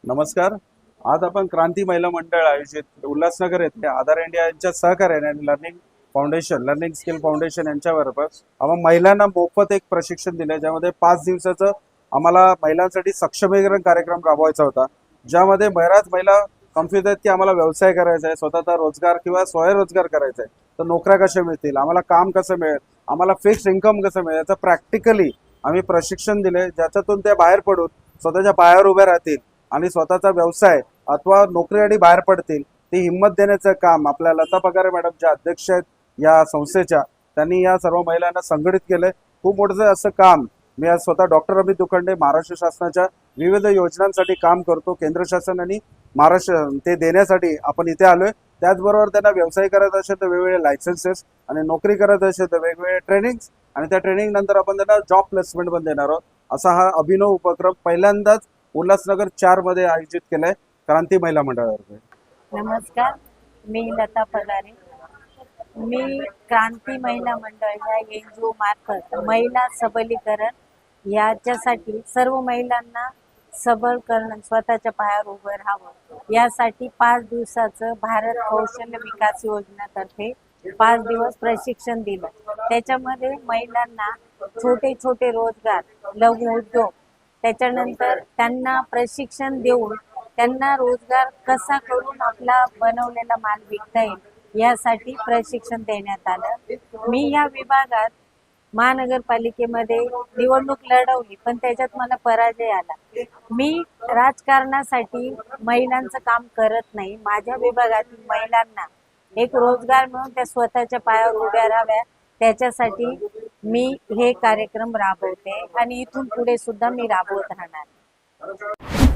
नमस्कार. आज आपण क्रांती महिला मंडळ आयोजित उल्हासनगर येथे आधार इंडिया यांच्या सहकार्याने आणि लर्निंग स्किल फाउंडेशन यांच्याबरोबर आपण महिलांना मोफत एक प्रशिक्षण दिले, ज्यामध्ये 5 दिवसाचं आम्हाला महिलांसाठी सक्षमीकरण कार्यक्रम राबवायचा होता, ज्यामध्ये बऱ्याच महिला कन्फ्युज आहेत की आम्हाला व्यवसाय करायचा आहे, स्वतःचा रोजगार किंवा स्वयंरोजगार करायचा आहे, तर नोकऱ्या कशा मिळतील, आम्हाला काम कसं मिळेल, आम्हाला फिक्स्ड इन्कम कसं मिळेल, याचं प्रॅक्टिकली आम्ही प्रशिक्षण दिले, ज्याच्यातून ते बाहेर पडून स्वतःच्या पायावर उभे राहतील आणि स्वतःचा व्यवसाय अथवा नोकरीसाठी बाहेर पडतील. ती हिंमत देण्याचं काम आपल्या लता पगारे मॅडम ज्या अध्यक्ष आहेत या संस्थेच्या, त्यांनी या सर्व महिलांना संघटित केलंय. खूप मोठं असं काम मी आज स्वतः डॉक्टर अमित दुखंडे महाराष्ट्र शासनाच्या विविध योजनांसाठी काम करतो. केंद्र शासन आणि महाराष्ट्र ते देण्यासाठी आपण इथे आलोय. त्याचबरोबर त्यांना व्यवसाय करायचा असेल तर वेगवेगळे लायसन्सेस आणि नोकरी करायचं असेल तर वेगवेगळे ट्रेनिंग्स आणि त्या ट्रेनिंग नंतर आपण त्यांना जॉब प्लेसमेंट पण देणार आहोत. असा हा अभिनव उपक्रम पहिल्यांदाच उल्हासनगर 4 मध्ये आयोजित केलाय क्रांती महिला मंडळातर्फे. नमस्कार, मी लता पगारे. मी क्रांती महिला मंडळ या एनजीओ मार्फत महिला सबलीकरण याच्यासाठी सर्व महिलांना सबल करणं, स्वतःच्या पायावर उभं राहावं यासाठी 5 दिवसाचं भारत कौशल्य विकास योजनेतर्फे 5 दिवस प्रशिक्षण दिलं. त्याच्यामध्ये महिलांना छोटे छोटे रोजगार, लघु उद्योग, त्याच्यानंतर त्यांना प्रशिक्षण देऊन त्यांना रोजगार कसा करून आपला बनवलेला माल विकता येईल यासाठी प्रशिक्षण देण्यात आलं. मी या विभागात महानगरपालिकेमध्ये निवडणूक लढवली, पण त्याच्यात मला पराजय आला. मी राजकारणासाठी महिलांचं काम करत नाही. माझ्या विभागातील महिलांना एक रोजगार मिळून त्या स्वतःच्या पायावर उभ्या राहाव्या, त्याच्यासाठी मी हे कार्यक्रम राबवते आणि इथून पुढे सुद्धा मी राबवत राहणार.